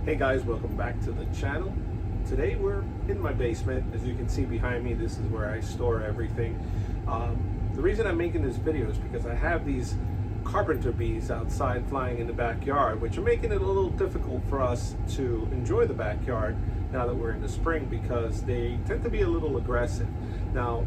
Hey guys, welcome back to the channel. Today we're in my basement. As you can see behind me, this is where I store everything. The reason I'm making this video is because I have these carpenter bees outside flying in the backyard, which are making it a little difficult for us to enjoy the backyard now that we're in the spring, because they tend to be a little aggressive. Now,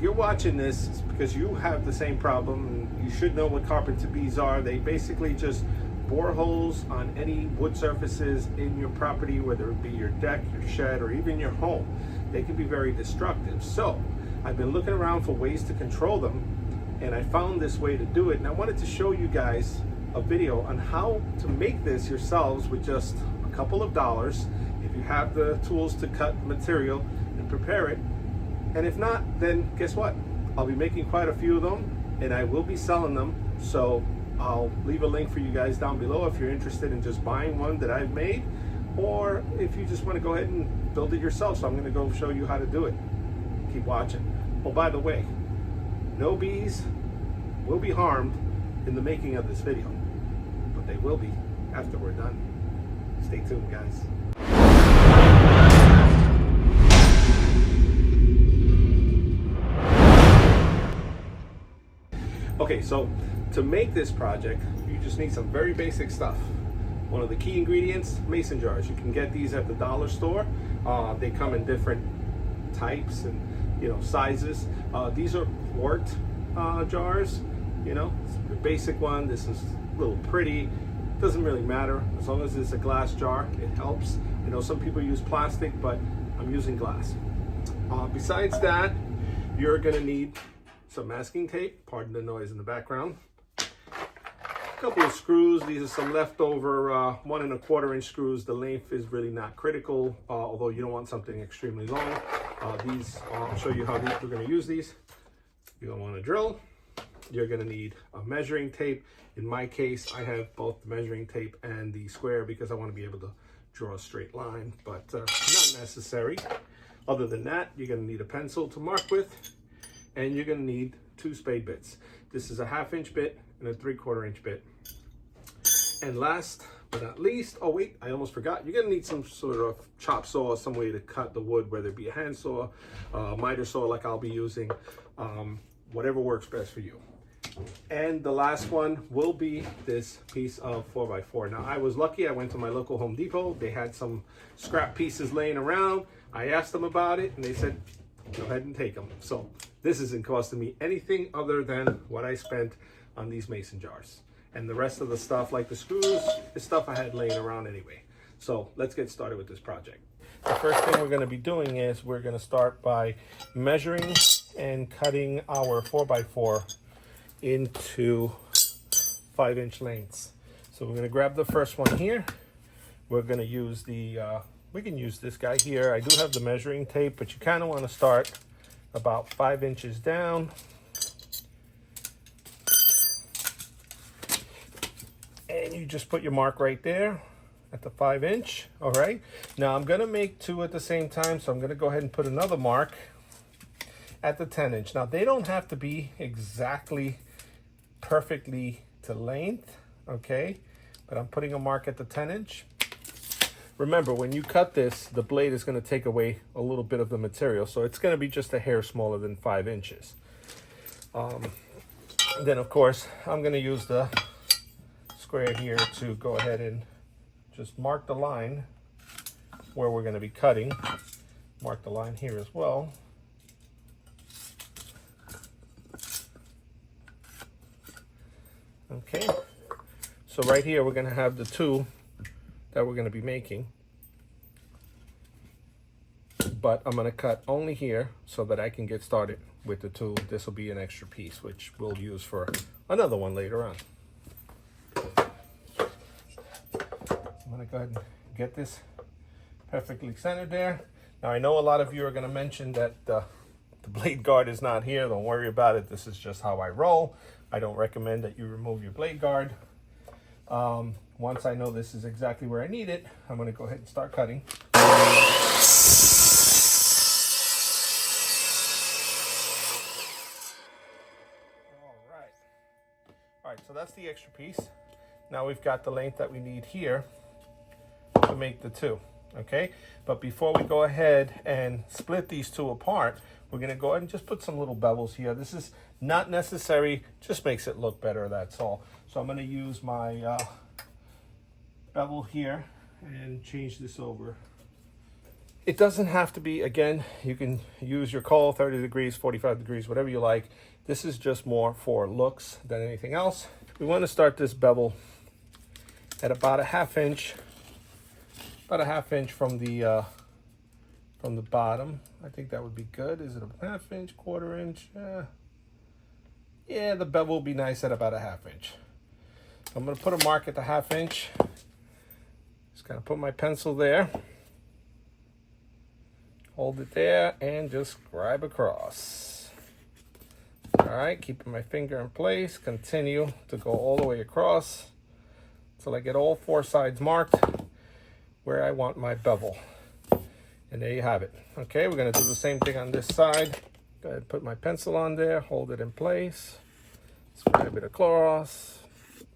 you're watching this because you have the same problem. You should know what carpenter bees are. They basically just bore holes on any wood surfaces in your property, whether it be your deck, your shed, or even your home. They can be very destructive. So I've been looking around for ways to control them, and I found this way to do it. And I wanted to show you guys a video on how to make this yourselves with just a couple of dollars, if you have the tools to cut material and prepare it. And if not, then guess what? I'll be making quite a few of them, and I will be selling them. So I'll leave a link for you guys down below if you're interested in just buying one that I've made, or if you just want to go ahead and build it yourself. So I'm going to go show you how to do it. Keep watching. Oh, by the way, no bees will be harmed in the making of this video, but they will be after we're done. Stay tuned, guys. Okay, so to make this project, you just need some very basic stuff. One of the key ingredients, mason jars. You can get these at the dollar store. They come in different types and sizes. These are quart jars. It's the basic one. This is a little pretty. Doesn't really matter as long as it's a glass jar. It helps. I know some people use plastic, but I'm using glass. Besides that, you're gonna need some masking tape, pardon the noise in the background. A couple of screws. These are some leftover 1 1/4 inch screws. The length is really not critical, although you don't want something extremely long. I'll show you how we're going to use these. You're going to want a drill. You're going to need a measuring tape. In my case, I have both the measuring tape and the square because I want to be able to draw a straight line, but not necessary. Other than that, you're going to need a pencil to mark with, and you're going to need 2 spade bits. This is a 1/2 inch bit and a 3/4 inch bit. And last but not least, oh wait, I almost forgot, you're going to need some sort of chop saw or some way to cut the wood, whether it be a hand saw, miter saw like I'll be using, whatever works best for you. And the last one will be this piece of 4x4. Now, I was lucky. I went to my local Home Depot. They had some scrap pieces laying around. I asked them about it, and they said, go ahead and take them. So this isn't costing me anything other than what I spent on these mason jars. And the rest of the stuff, like the screws, is stuff I had laying around anyway. So let's get started with this project. The first thing we're going to be doing is we're going to start by measuring and cutting our 4x4 into 5-inch lengths. So we're going to grab the first one here. We're going to use we can use this guy here. I do have the measuring tape, but you kind of want to start about 5 inches down. And you just put your mark right there at the 5-inch. All right. Now I'm going to make 2 at the same time, so I'm going to go ahead and put another mark at the 10-inch. Now they don't have to be exactly perfectly to length, okay? But I'm putting a mark at the 10-inch. Remember, when you cut this, the blade is going to take away a little bit of the material, so it's going to be just a hair smaller than 5 inches. Then, of course, I'm going to use the square here to go ahead and just mark the line where we're going to be cutting. Mark the line here as well. Okay, so right here we're going to have the 2 that we're going to be making, but I'm going to cut only here so that I can get started with the 2. This will be an extra piece, which we'll use for another one later on. I'm going to go ahead and get this perfectly centered there. Now I know a lot of you are going to mention that the blade guard is not here. Don't worry about it. This is just how I roll. I don't recommend that you remove your blade guard. Once I know this is exactly where I need it, I'm going to go ahead and start cutting. All right, so that's the extra piece. Now we've got the length that we need here. to make the two, okay? But before we go ahead and split these two apart, we're gonna go ahead and just put some little bevels here. This is not necessary, just makes it look better, that's all. So I'm gonna use my bevel here and change this over. It doesn't have to be, again, you can use your coal, 30 degrees, 45 degrees, whatever you like. This is just more for looks than anything else. We want to start this bevel at about a half inch from the bottom. I think that would be good. Is it a half inch, quarter inch? Yeah, the bevel will be nice at about a half inch. I'm going to put a mark at the half inch. Just kind of put my pencil there. Hold it there and just scribe across. All right, keeping my finger in place. Continue to go all the way across until I get all four sides marked where I want my bevel. And there you have it. Okay, we're gonna do the same thing on this side. Go ahead and put my pencil on there, hold it in place, scribe it across,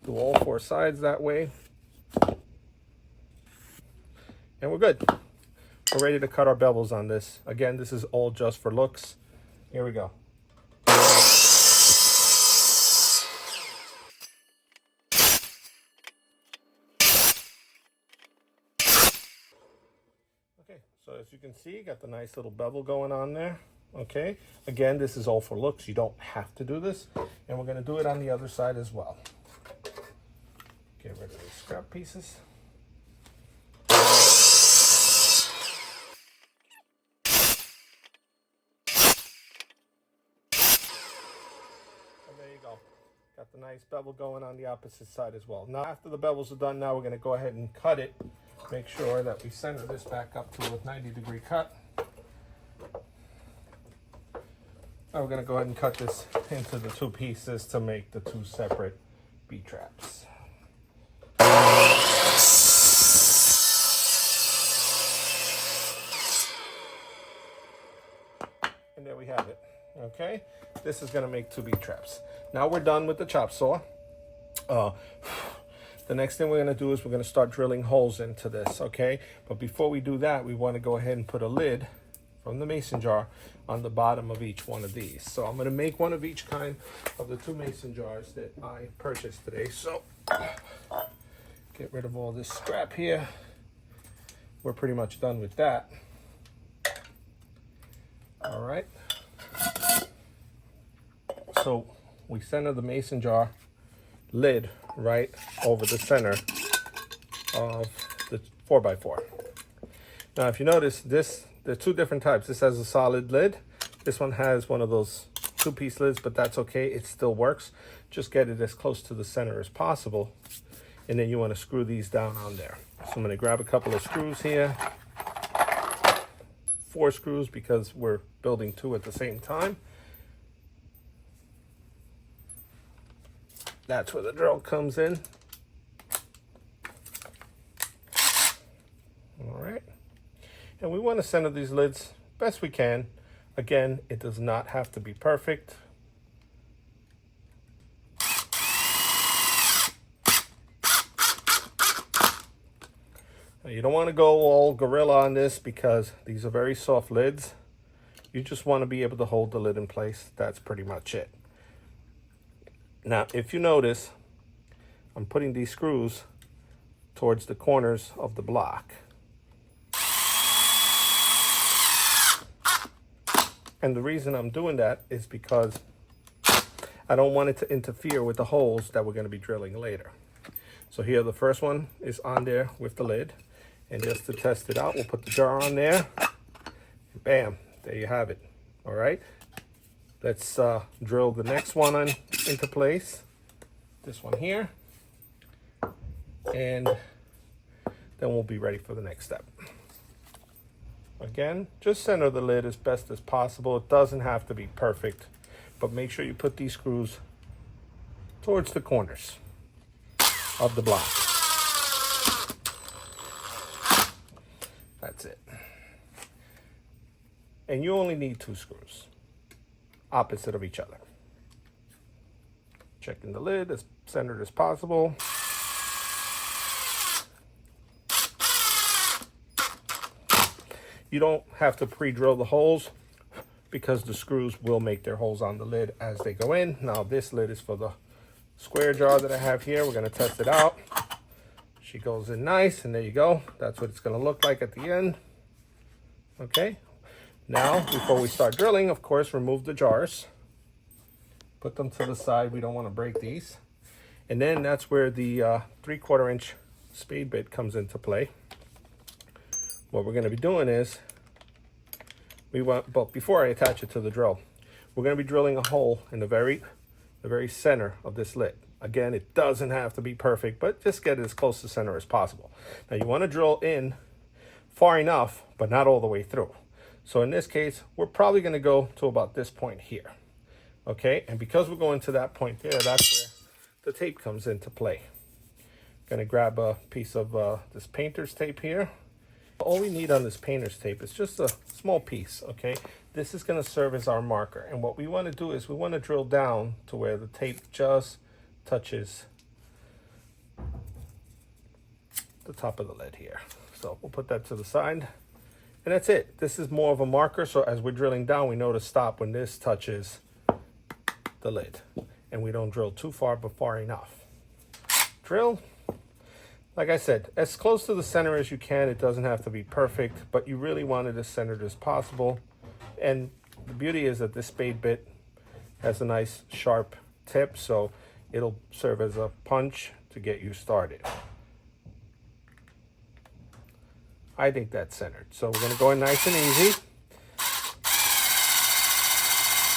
do all four sides that way. And we're good. We're ready to cut our bevels on this. Again, this is all just for looks. Here we go. Okay, so as you can see, got the nice little bevel going on there. Okay, again, this is all for looks. You don't have to do this. And we're gonna do it on the other side as well. Get rid of these scrap pieces. Got the nice bevel going on the opposite side as well. Now, after the bevels are done, now we're going to go ahead and cut it. Make sure that we center this back up to a 90-degree cut. Now we're going to go ahead and cut this into the two pieces to make the two separate bee traps. And there we have it. Okay, this is going to make two bee traps. Now we're done with the chop saw. The next thing we're going to do is we're going to start drilling holes into this, okay? But before we do that, we want to go ahead and put a lid from the mason jar on the bottom of each one of these. So I'm going to make one of each kind of the two mason jars that I purchased today. So get rid of all this scrap here. We're pretty much done with that. All right. So we center the mason jar lid right over the center of the 4x4. Now, if you notice, there are two different types. This has a solid lid. This one has one of those two-piece lids, but that's okay. It still works. Just get it as close to the center as possible. And then you want to screw these down on there. So I'm going to grab a couple of screws here. 4 screws because we're building 2 at the same time. That's where the drill comes in. All right. And we want to center these lids best we can. Again, it does not have to be perfect. Now, you don't want to go all gorilla on this because these are very soft lids. You just want to be able to hold the lid in place. That's pretty much it. Now, if you notice, I'm putting these screws towards the corners of the block. And the reason I'm doing that is because I don't want it to interfere with the holes that we're going to be drilling later. So here, the first one is on there with the lid. And just to test it out, we'll put the jar on there. Bam, there you have it. All right. Let's drill the next one into place. This one here. And then we'll be ready for the next step. Again, just center the lid as best as possible. It doesn't have to be perfect, but make sure you put these screws towards the corners of the block. That's it. And you only need 2 screws, opposite of each other. Checking the lid as centered as possible. You don't have to pre-drill the holes because the screws will make their holes on the lid as they go in. Now this lid is for the square jar that I have here. We're gonna test it out. She goes in nice, and there you go. That's what it's gonna look like at the end. Okay, now before we start drilling, of course, remove the jars. Put them to the side, we don't wanna break these. And then that's where the 3/4 inch spade bit comes into play. What we're gonna be doing is, but before I attach it to the drill, we're going to be drilling a hole in the very center of this lid. Again, it doesn't have to be perfect, but just get it as close to center as possible. Now you want to drill in far enough, but not all the way through. So in this case, we're probably going to go to about this point here. Okay, and because we're going to that point there, that's where the tape comes into play. Going to grab a piece of this painter's tape here. All we need on this painter's tape is just a small piece, okay? This is going to serve as our marker. And what we want to do is we want to drill down to where the tape just touches the top of the lid here. So we'll put that to the side. And that's it. This is more of a marker, so as we're drilling down, we know to stop when this touches the lid. And we don't drill too far, but far enough. Drill. Like I said, as close to the center as you can. It doesn't have to be perfect, but you really want it as centered as possible. And the beauty is that this spade bit has a nice sharp tip, so it'll serve as a punch to get you started. I think that's centered. So we're gonna go in nice and easy.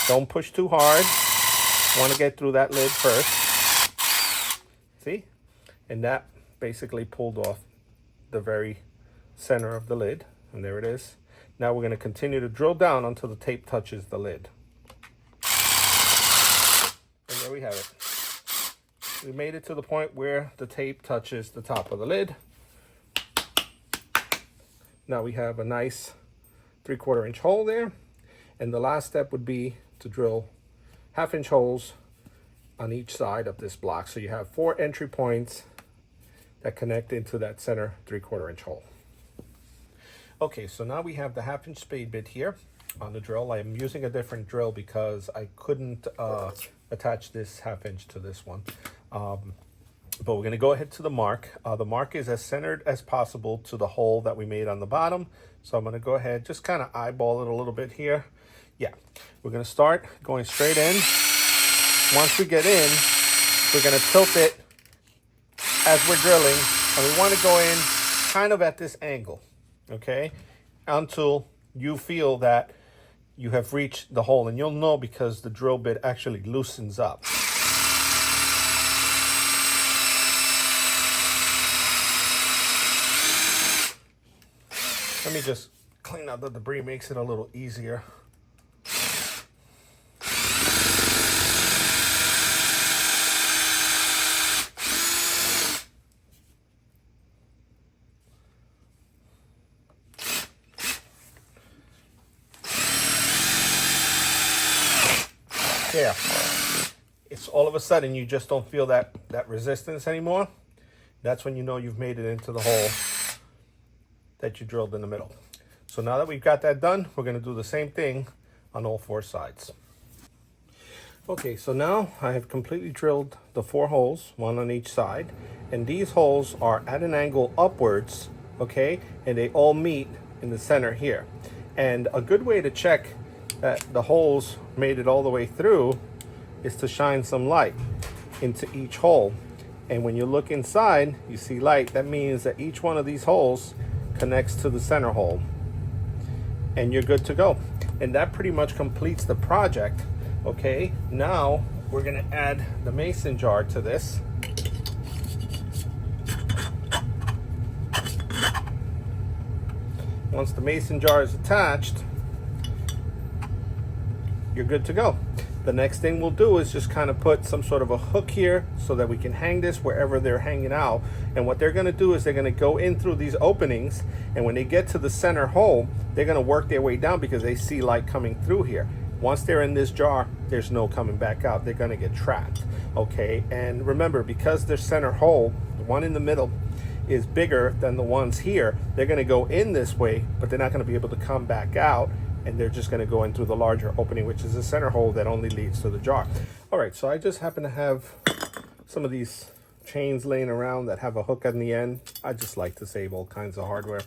Don't push too hard. Want to get through that lid first. See? And that basically pulled off the very center of the lid, and there it is. Now we're going to continue to drill down until the tape touches the lid. And there we have it. We made it to the point where the tape touches the top of the lid. Now we have a nice 3/4 inch hole there, and the last step would be to drill 1/2 inch holes on each side of this block, so you have 4 entry points that connect into that center 3/4 inch hole. Okay, so now we have the 1/2 inch spade bit here on the drill. I'm using a different drill because I couldn't attach this 1/2 inch to this one. But we're gonna go ahead to the mark. The mark is as centered as possible to the hole that we made on the bottom. So I'm gonna go ahead, just kind of eyeball it a little bit here. Yeah, we're gonna start going straight in. Once we get in, we're gonna tilt it as we're drilling, and we want to go in kind of at this angle, okay, until you feel that you have reached the hole, and you'll know because the drill bit actually loosens up. Let me just clean out the debris, makes it a little easier. Yeah, it's all of a sudden you just don't feel that resistance anymore. That's when you know you've made it into the hole that you drilled in the middle. So now that we've got that done, we're going to do the same thing on all 4 sides. Okay, so now I have completely drilled the 4 holes, 1 on each side, and these holes are at an angle upwards, okay, and they all meet in the center here. And a good way to check that the holes made it all the way through is to shine some light into each hole. And when you look inside, you see light. That means that each one of these holes connects to the center hole, and you're good to go. And that pretty much completes the project. Okay, now we're gonna add the mason jar to this. Once the mason jar is attached, you're good to go. The next thing we'll do is just kind of put some sort of a hook here so that we can hang this wherever they're hanging out. And what they're gonna do is they're gonna go in through these openings, and when they get to the center hole, they're gonna work their way down because they see light coming through here. Once they're in this jar, there's no coming back out. They're gonna get trapped, okay? And remember, because their center hole, the one in the middle, is bigger than the ones here, they're going to go in this way, but they're not going to be able to come back out, and they're just going to go in through the larger opening, which is a center hole that only leads to the jar. All right, so I just happen to have some of these chains laying around that have a hook on the end. I just like to save all kinds of hardware.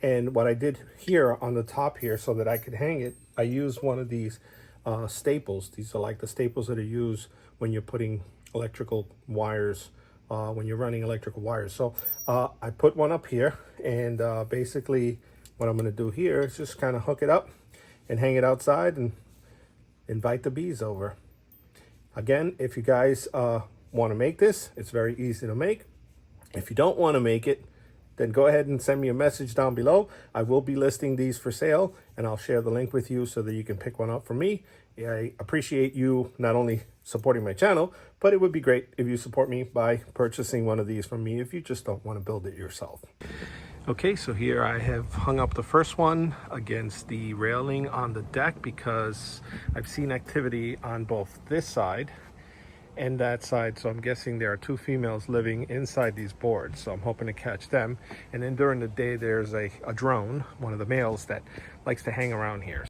And what I did here on the top here so that I could hang it, I used one of these staples. These are like the staples that are used when you're putting electrical wires, when you're running electrical wires. So I put one up here, and basically what I'm going to do here is just kind of hook it up and hang it outside and invite the bees over. Again, if you guys want to make this, it's very easy to make. If you don't want to make it, then go ahead and send me a message down below. I will be listing these for sale, and I'll share the link with you so that you can pick one up from me. I appreciate you not only supporting my channel, but it would be great if you support me by purchasing one of these from me if you just don't want to build it yourself. Okay, so here I have hung up the first one against the railing on the deck because I've seen activity on both this side and that side, so I'm guessing there are two females living inside these boards, so I'm hoping to catch them. And then during the day there's a drone, one of the males, that likes to hang around here.